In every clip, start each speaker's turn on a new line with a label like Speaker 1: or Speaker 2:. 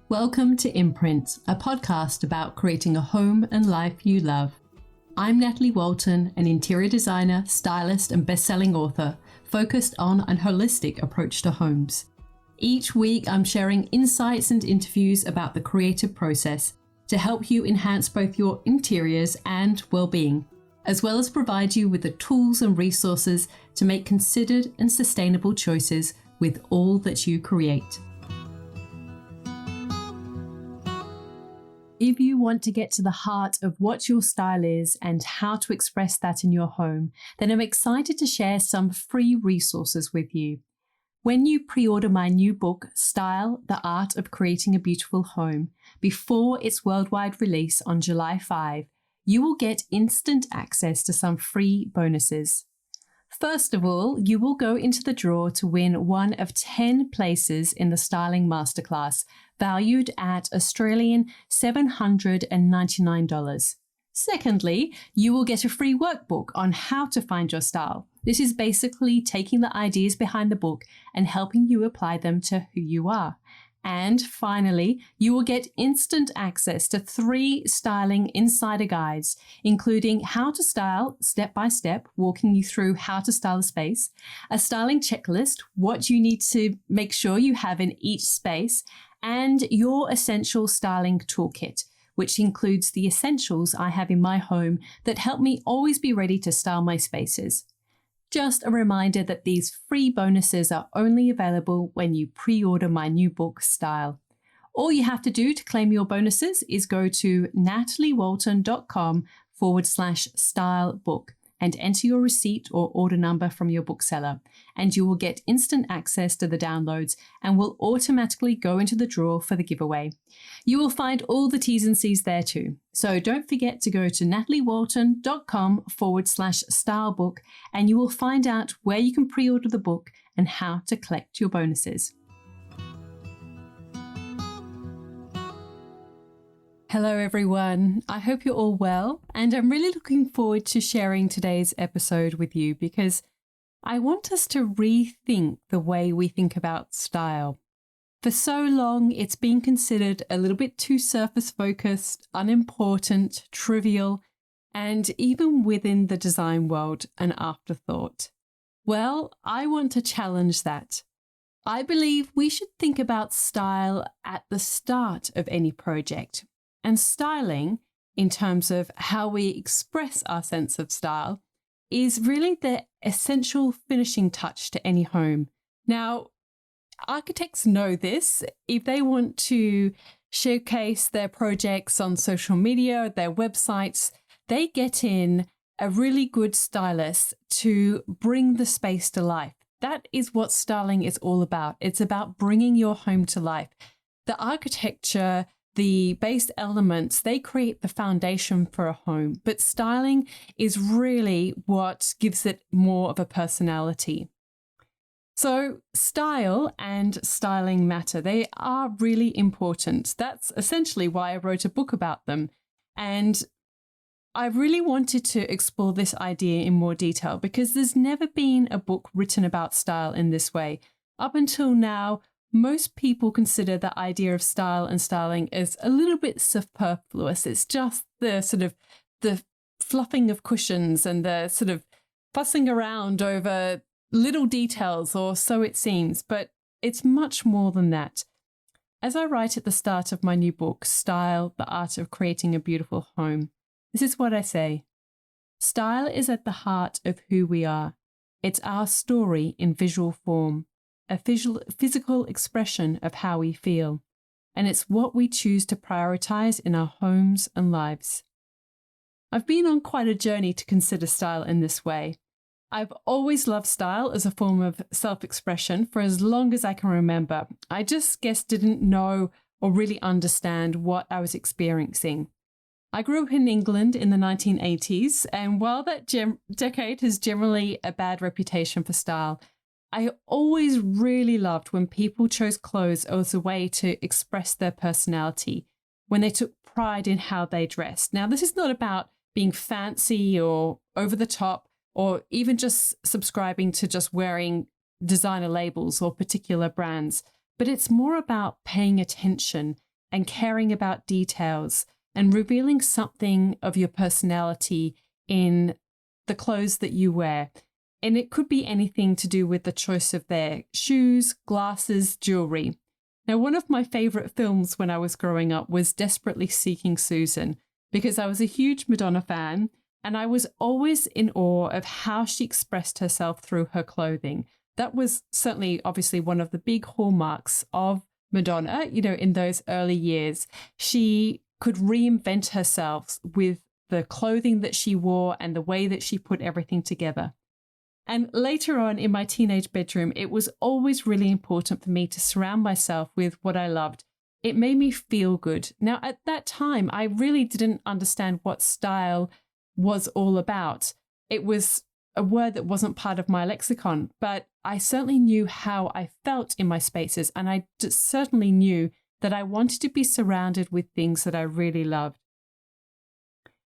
Speaker 1: Welcome to Imprint, a podcast about creating a home and life you love. I'm Natalie Walton, an interior designer, stylist, and best-selling author focused on a holistic approach to homes. Each week, I'm sharing insights and interviews about the creative process to help you enhance both your interiors and well-being, as well as provide you with the tools and resources to make considered and sustainable choices with all that you create. If you want to get to the heart of what your style is and how to express that in your home, then I'm excited to share some free resources with you. When you pre-order my new book, Style, the Art of Creating a Beautiful Home, before its worldwide release on July 5, you will get instant access to some free bonuses. First of all, you will go into the draw to win one of 10 places in the Styling Masterclass, valued at Australian $799. Secondly, you will get a free workbook on how to find your style. This is basically taking the ideas behind the book and helping you apply them to who you are. And finally, you will get instant access to 3 styling insider guides, including how to style step by step, walking you through how to style a space, a styling checklist, what you need to make sure you have in each space, and your essential styling toolkit, which includes the essentials I have in my home that help me always be ready to style my spaces. Just a reminder that these free bonuses are only available when you pre-order my new book, Style. All you have to do to claim your bonuses is go to nataliewalton.com/stylebook and enter your receipt or order number from your bookseller, and you will get instant access to the downloads and will automatically go into the draw for the giveaway. You will find all the T's and C's there too. So don't forget to go to nataliewalton.com/stylebook and you will find out where you can pre-order the book and how to collect your bonuses. Hello everyone, I hope you're all well, and I'm really looking forward to sharing today's episode with you because I want us to rethink the way we think about style. For so long, it's been considered a little bit too surface focused, unimportant, trivial, and even within the design world, an afterthought. Well, I want to challenge that. I believe we should think about style at the start of any project. And styling, in terms of how we express our sense of style, is really the essential finishing touch to any home. Now, architects know this. If they want to showcase their projects on social media, their websites, they get in a really good stylist to bring the space to life. That is what styling is all about. It's about bringing your home to life. The architecture, the base elements, they create the foundation for a home, but styling is really what gives it more of a personality. So style and styling matter. They are really important. That's essentially why I wrote a book about them. And I really wanted to explore this idea in more detail because there's never been a book written about style in this way. Up until now, most people consider the idea of style and styling as a little bit superfluous. It's just the sort of the fluffing of cushions and the sort of fussing around over little details, or so it seems, but it's much more than that. As I write at the start of my new book, Style, the Art of Creating a Beautiful Home, this is what I say. Style is at the heart of who we are. It's our story in visual form, a physical expression of how we feel, and it's what we choose to prioritize in our homes and lives. I've been on quite a journey to consider style in this way. I've always loved style as a form of self-expression for as long as I can remember. I just didn't know or really understand what I was experiencing. I grew up in England in the 1980s, and while that decade has generally a bad reputation for style, I always really loved when people chose clothes as a way to express their personality, when they took pride in how they dressed. Now, this is not about being fancy or over the top, or even just subscribing to just wearing designer labels or particular brands, but it's more about paying attention and caring about details and revealing something of your personality in the clothes that you wear. And it could be anything to do with the choice of their shoes, glasses, jewelry. Now, one of my favorite films when I was growing up was Desperately Seeking Susan, because I was a huge Madonna fan and I was always in awe of how she expressed herself through her clothing. That was certainly, obviously, one of the big hallmarks of Madonna, in those early years. She could reinvent herself with the clothing that she wore and the way that she put everything together. And later on in my teenage bedroom, it was always really important for me to surround myself with what I loved. It made me feel good. Now, at that time, I really didn't understand what style was all about. It was a word that wasn't part of my lexicon, but I certainly knew how I felt in my spaces. And I certainly knew that I wanted to be surrounded with things that I really loved.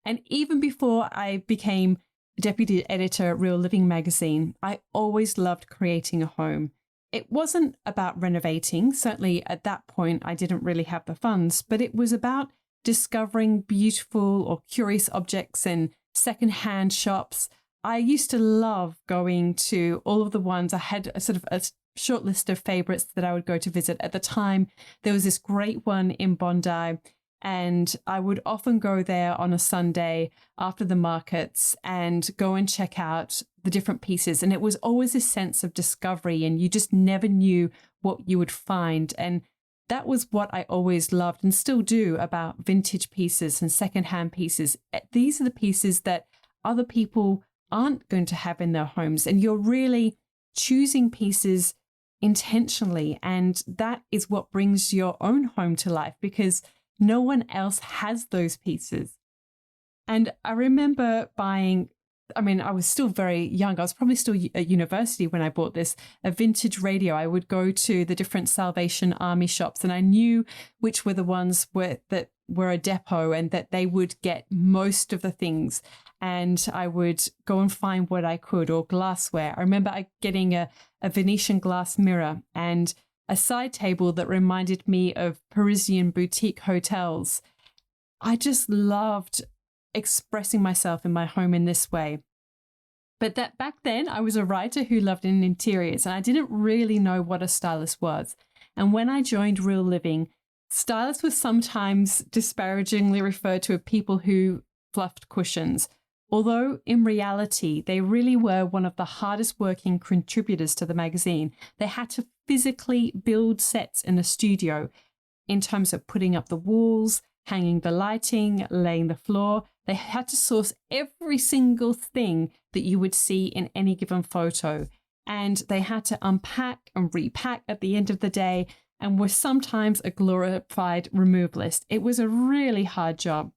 Speaker 1: And even before I became deputy editor at Real Living magazine, I always loved creating a home. It wasn't about renovating. Certainly at that point, I didn't really have the funds, but it was about discovering beautiful or curious objects in secondhand shops. I used to love going to all of the ones. I had a sort of a short list of favorites that I would go to visit. At the time, there was this great one in Bondi, and I would often go there on a Sunday after the markets and go and check out the different pieces. And it was always a sense of discovery, and you just never knew what you would find. And that was what I always loved and still do about vintage pieces and secondhand pieces. These are the pieces that other people aren't going to have in their homes. And you're really choosing pieces intentionally. And that is what brings your own home to life, because no one else has those pieces. And I remember buying, I was still very young. I was probably still at university when I bought this, a vintage radio. I would go to the different Salvation Army shops, and I knew which were the ones that were a depot and that they would get most of the things. And I would go and find what I could, or glassware. I remember getting a Venetian glass mirror and a side table that reminded me of Parisian boutique hotels. I just loved expressing myself in my home in this way. But that back then, I was a writer who loved interiors, and I didn't really know what a stylist was. And when I joined Real Living, stylists were sometimes disparagingly referred to as people who fluffed cushions, although in reality, they really were one of the hardest working contributors to the magazine. They had to physically build sets in the studio in terms of putting up the walls, hanging the lighting, laying the floor. They had to source every single thing that you would see in any given photo. And they had to unpack and repack at the end of the day, and were sometimes a glorified removalist. It was a really hard job.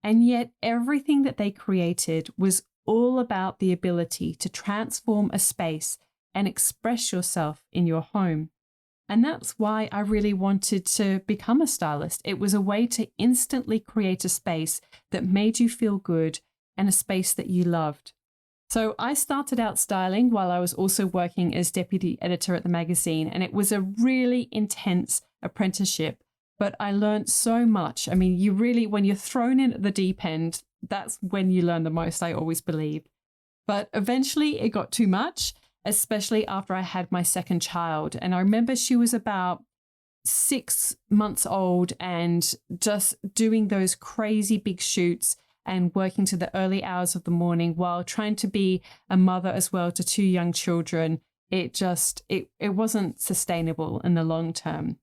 Speaker 1: And yet everything that they created was all about the ability to transform a space and express yourself in your home. And that's why I really wanted to become a stylist. It was a way to instantly create a space that made you feel good and a space that you loved. So I started out styling while I was also working as deputy editor at the magazine, and it was a really intense apprenticeship. But I learned so much. You really, when you're thrown in at the deep end, that's when you learn the most, I always believe. But eventually it got too much, especially after I had my second child. And I remember she was about 6 months old and just doing those crazy big shoots and working to the early hours of the morning while trying to be a mother as well to 2 young children. It wasn't sustainable in the long term.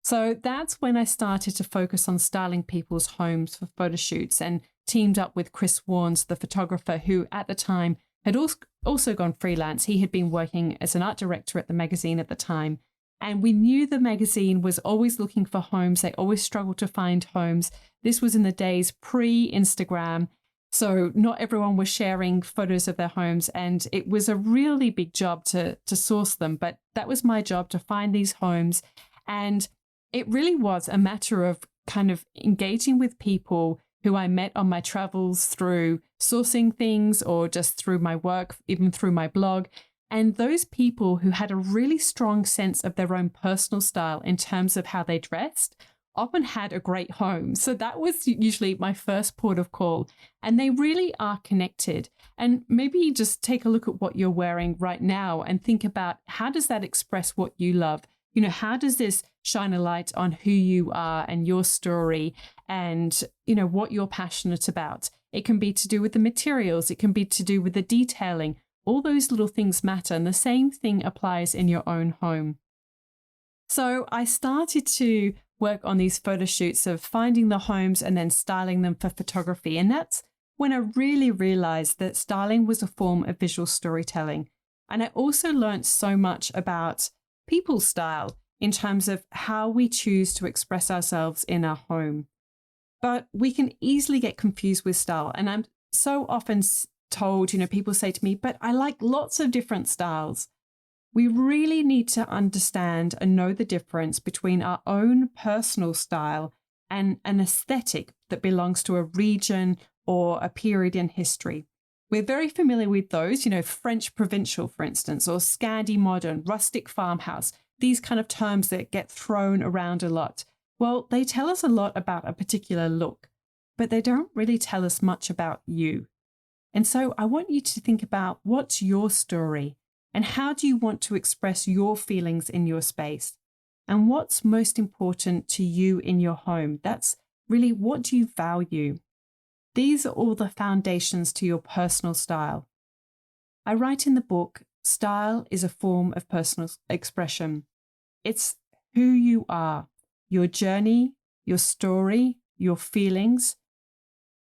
Speaker 1: So that's when I started to focus on styling people's homes for photo shoots, and teamed up with Chris Warnes, the photographer, who at the time had also gone freelance. He had been working as an art director at the magazine at the time. And we knew the magazine was always looking for homes. They always struggled to find homes. This was in the days pre-Instagram. So not everyone was sharing photos of their homes. And it was a really big job to source them. But that was my job, to find these homes. And it really was a matter of kind of engaging with people who I met on my travels through sourcing things, or just through my work, even through my blog. And those people who had a really strong sense of their own personal style in terms of how they dressed, often had a great home. So that was usually my first port of call. And they really are connected. And maybe just take a look at what you're wearing right now and think about, how does that express what you love? You know, how does this shine a light on who you are and your story and, you know, what you're passionate about? It can be to do with the materials. It can be to do with the detailing. All those little things matter. And the same thing applies in your own home. So I started to work on these photo shoots of finding the homes and then styling them for photography. And that's when I really realized that styling was a form of visual storytelling. And I also learned so much about people's style in terms of how we choose to express ourselves in our home. But we can easily get confused with style. And I'm so often told, you know, people say to me, but I like lots of different styles. We really need to understand and know the difference between our own personal style and an aesthetic that belongs to a region or a period in history. We're very familiar with those, you know, French provincial, for instance, or Scandi modern, rustic farmhouse, these kind of terms that get thrown around a lot. Well, they tell us a lot about a particular look, but they don't really tell us much about you. And so I want you to think about, what's your story and how do you want to express your feelings in your space? And what's most important to you in your home? That's really, what do you value? These are all the foundations to your personal style. I write in the book, style is a form of personal expression. It's who you are, your journey, your story, your feelings,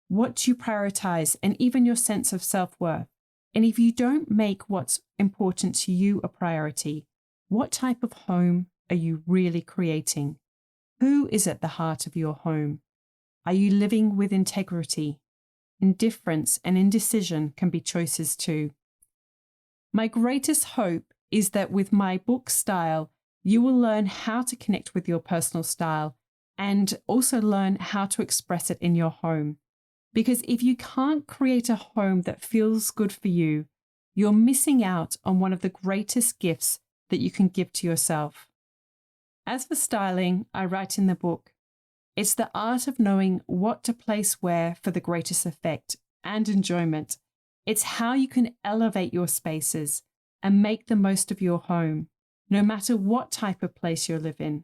Speaker 1: what you prioritize, and even your sense of self-worth. And if you don't make what's important to you a priority, what type of home are you really creating? Who is at the heart of your home? Are you living with integrity? Indifference and indecision can be choices too. My greatest hope is that with my book Style, you will learn how to connect with your personal style and also learn how to express it in your home. Because if you can't create a home that feels good for you, you're missing out on one of the greatest gifts that you can give to yourself. As for styling, I write in the book, it's the art of knowing what to place where for the greatest effect and enjoyment. It's how you can elevate your spaces and make the most of your home, no matter what type of place you live in.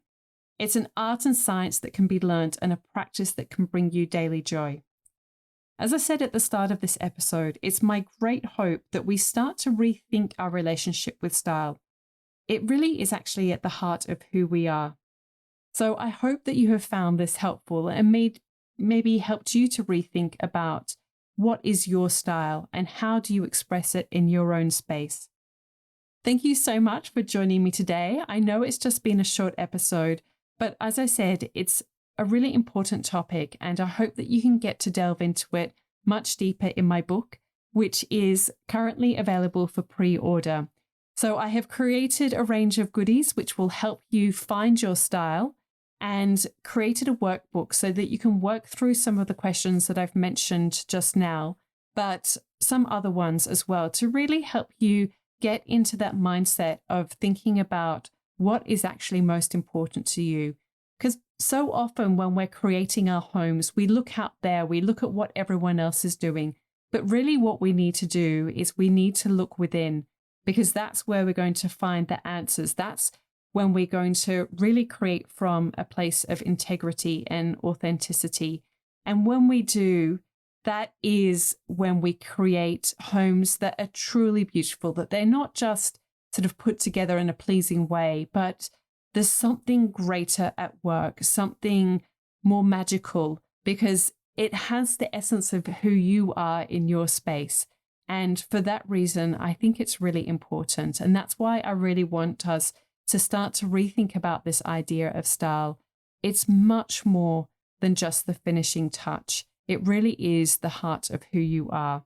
Speaker 1: It's an art and science that can be learned and a practice that can bring you daily joy. As I said at the start of this episode, it's my great hope that we start to rethink our relationship with style. It really is actually at the heart of who we are. So I hope that you have found this helpful and maybe helped you to rethink about what is your style and how do you express it in your own space. Thank you so much for joining me today. I know it's just been a short episode, but as I said, it's a really important topic, and I hope that you can get to delve into it much deeper in my book, which is currently available for pre-order. So I have created a range of goodies which will help you find your style, and created a workbook so that you can work through some of the questions that I've mentioned just now, but some other ones as well, to really help you get into that mindset of thinking about what is actually most important to you. Because so often when we're creating our homes, we look out there, we look at what everyone else is doing. But really what we need to do is we need to look within, because that's where we're going to find the answers. That's when we're going to really create from a place of integrity and authenticity. And when we do, that is when we create homes that are truly beautiful, that they're not just sort of put together in a pleasing way, but there's something greater at work, something more magical, because it has the essence of who you are in your space. And for that reason, I think it's really important. And that's why I really want us to start to rethink about this idea of style. It's much more than just the finishing touch. It really is the heart of who you are.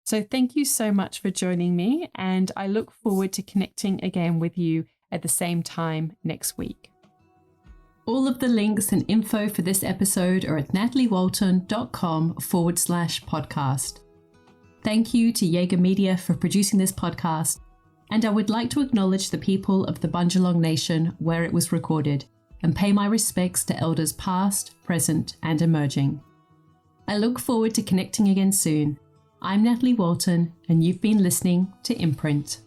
Speaker 1: So thank you so much for joining me, and I look forward to connecting again with you at the same time next week. All of the links and info for this episode are at nataliewalton.com/podcast. Thank you to Jaeger Media for producing this podcast, and I would like to acknowledge the people of the Bundjalung Nation where it was recorded. and pay my respects to elders past, present, and emerging. I look forward to connecting again soon. I'm Natalie Walton, and you've been listening to Imprint.